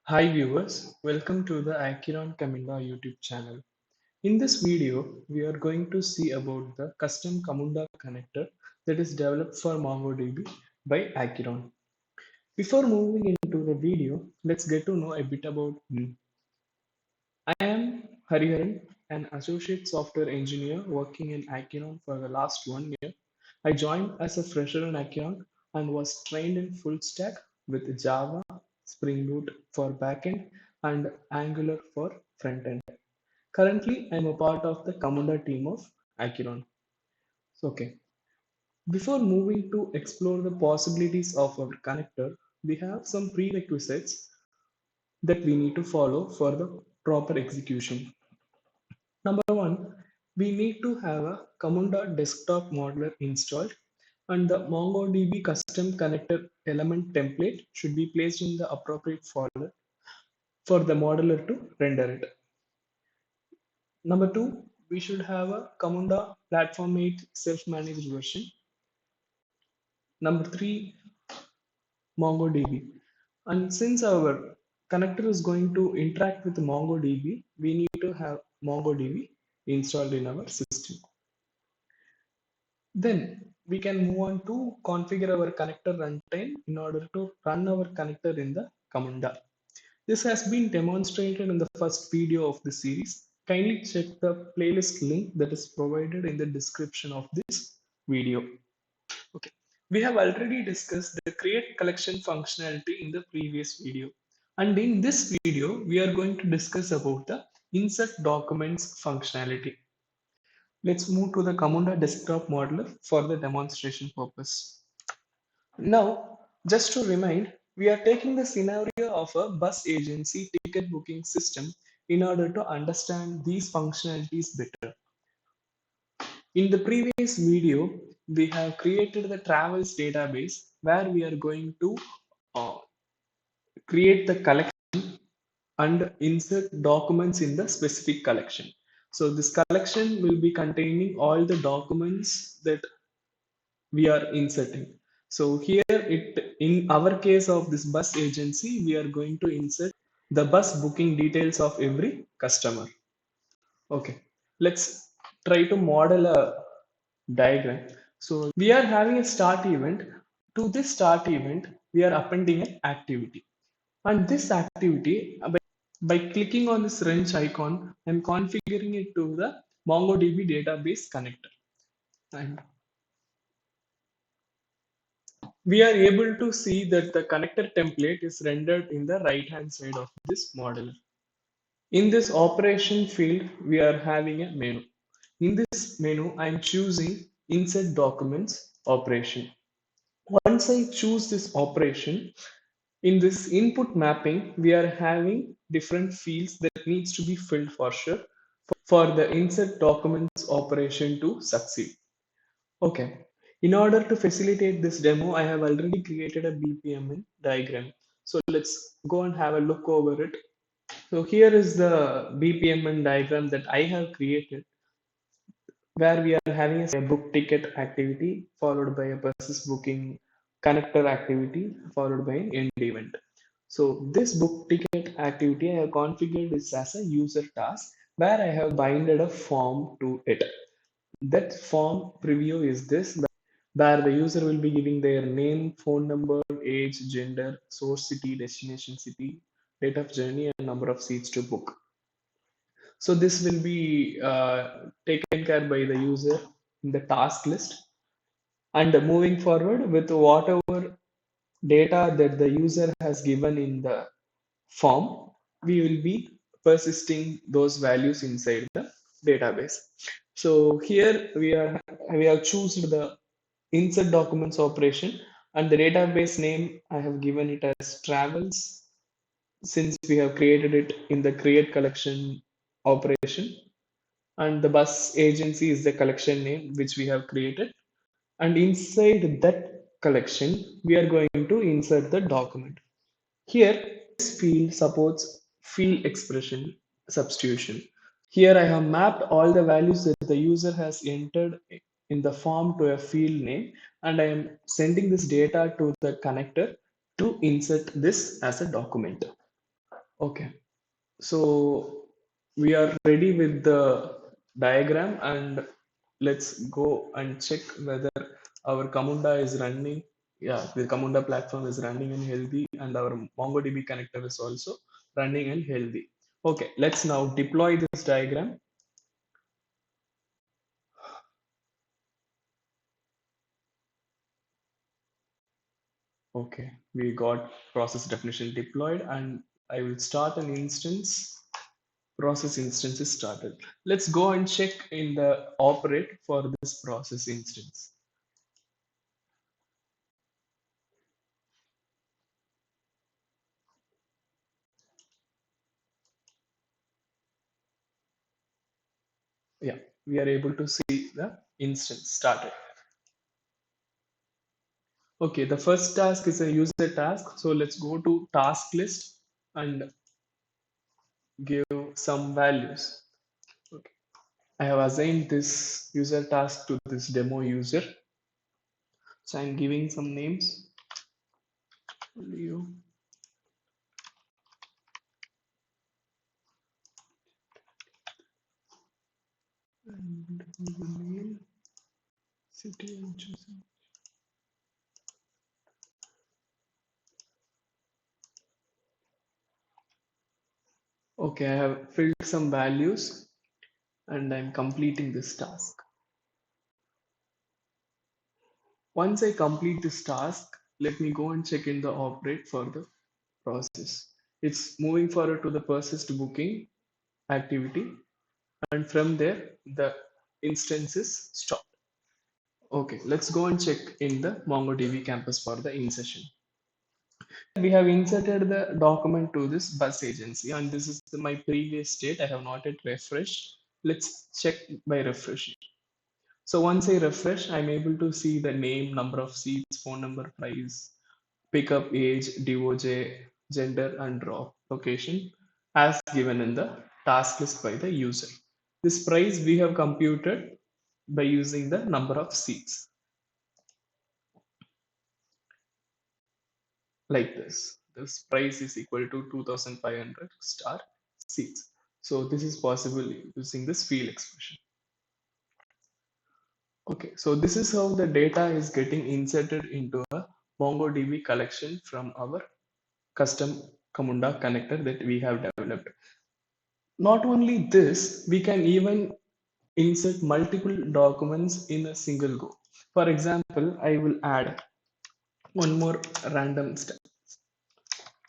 Hi viewers, welcome to the Acheron Camunda YouTube channel. In this video, we are going to see about the custom Camunda connector that is developed for MongoDB by Acheron. Before moving into the video, let's get to know a bit about me. I am Hariharan, an associate software engineer working in Acheron for the last 1 year. I joined as a fresher in Acheron and was trained in full stack with Java, Spring Boot for backend, and Angular for frontend. Currently, I'm a part of the Camunda team of Acheron. Okay, before moving to explore the possibilities of our connector, we have some prerequisites that we need to follow for the proper execution. Number one, we need to have a Camunda desktop modeler installed, and the MongoDB custom connector element template should be placed in the appropriate folder for the modeler to render it. Number two, we should have a Camunda Platform 8 self-managed version. Number three, MongoDB. And since our connector is going to interact with MongoDB, we need to have MongoDB installed in our system. Then we can move on to configure our connector runtime in order to run our connector in the Camunda. This has been demonstrated in the first video of the series. Kindly check the playlist link that is provided in the description of this video. Okay. We have already discussed the create collection functionality in the previous video. And in this video, we are going to discuss about the insert documents functionality. Let's move to the Camunda desktop modeler for the demonstration purpose. Now, just to remind, we are taking the scenario of a bus agency ticket booking system in order to understand these functionalities better. In the previous video, we have created the travels database where we are going to uh, create the collection and insert documents in the specific collection. So this collection will be containing all the documents that we are inserting. So here it in our case of this bus agency, we are going to insert the bus booking details of every customer. Okay, let's try to model a diagram. So we are having a start event. To this start event, we are appending an activity. And this activity, by clicking on this wrench icon, I'm configuring it to the MongoDB database connector. And we are able to see that the connector template is rendered in the right hand side of this model. In this operation field, we are having a menu. In this menu, I'm choosing insert documents operation. Once I choose this operation, in this input mapping, we are having different fields that needs to be filled for sure for the insert documents operation to succeed. Okay. In order to facilitate this demo, I have already created a BPMN diagram. So let's go and have a look over it. So here is the BPMN diagram that I have created, where we are having a book ticket activity followed by a persist booking connector activity followed by an end event. So this book ticket activity I have configured this as a user task where I have binded a form to it. That form preview is this, where the user will be giving their name, phone number, age, gender, source city, destination city, date of journey, and number of seats to book. So this will be taken care by the user in the task list. And moving forward with whatever data that the user has given in the form, we will be persisting those values inside the database. So here we have chosen the insert documents operation, and the database name I have given it as travels since we have created it in the create collection operation, and the bus agency is the collection name which we have created, and inside that collection we are going to insert the document. Here this field supports field expression substitution. Here I have mapped all the values that the user has entered in the form to a field name, and I am sending this data to the connector to insert this as a document. Okay, so we are ready with the diagram, and let's go and check whether our Camunda is running. Yeah, the Camunda platform is running and healthy, and our MongoDB connector is also running and healthy. Okay, let's now deploy this diagram. Okay, we got process definition deployed, and I will start an instance. Process instance is started. Let's go and check in the operate for this process instance. Yeah, we are able to see the instance started. Okay, the first task is a user task. So let's go to task list and give some values. Okay. I have assigned this user task to this demo user. So I'm giving some names. Leo and name, city and choosing. Okay, I have filled some values and I'm completing this task. Once I complete this task, let me go and check in the operate for the process. It's moving forward to the persist booking activity, and from there the instance is stopped. Okay, let's go and check in the MongoDB campus for the insertion. We have inserted the document to this bus agency, and this is my previous state. I have not yet refreshed. Let's check by refreshing. So once I refresh, I'm able to see the name, number of seats, phone number, price, pickup age, DOJ, gender, and drop location as given in the task list by the user. This price we have computed by using the number of seats like this. This price is equal to 2500 star seats. So this is possible using this field expression. Okay, so this is how the data is getting inserted into a MongoDB collection from our custom Camunda connector that we have developed. Not only this, we can even insert multiple documents in a single go. For example, I will add one more random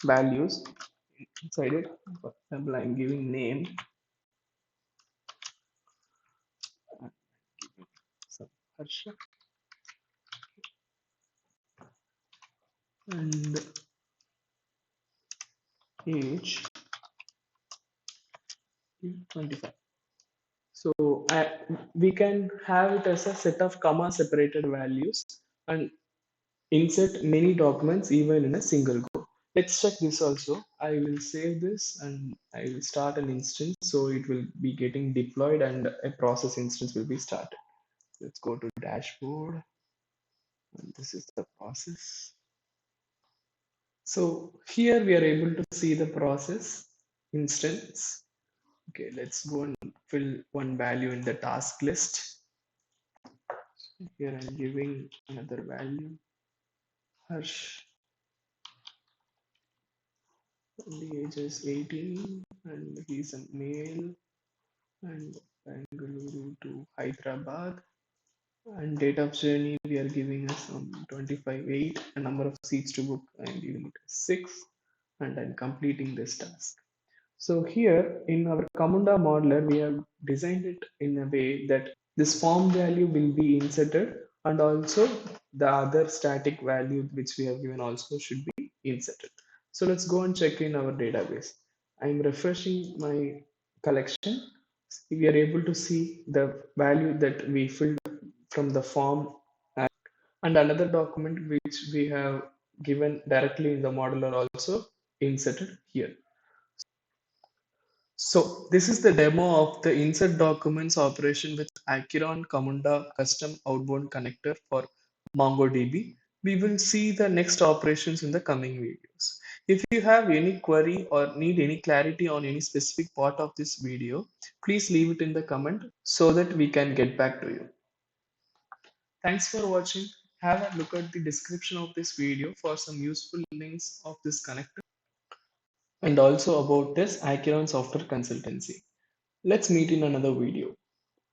values inside it. For example, I'm giving name, some Harsha, and age 25. So we can have it as a set of comma separated values and insert many documents even in a single go. Let's check this also. I will save this and I will start an instance so it will be getting deployed and a process instance will be started. Let's go to dashboard and this is the process. So here we are able to see the process instance. Okay, let's go and fill one value in the task list. Here I'm giving another value, Harsh, and the age is 18 and he's a male and Bangalore to Hyderabad. And date of journey we are giving us 25/8. A number of seats to book I'm giving it 6 and I'm completing this task. So here in our Camunda modeler, we have designed it in a way that this form value will be inserted and also the other static value which we have given also should be inserted. So let's go and check in our database. I'm refreshing my collection. We are able to see the value that we filled from the form and another document which we have given directly in the modeler also inserted here. So this is the demo of the insert documents operation with Acheron Camunda custom outbound connector for MongoDB. We will see the next operations in the coming videos. If you have any query or need any clarity on any specific part of this video, please leave it in the comment so that we can get back to you. Thanks for watching. Have a look at the description of this video for some useful links of this connector and also about this Acheron software consultancy. Let's meet in another video.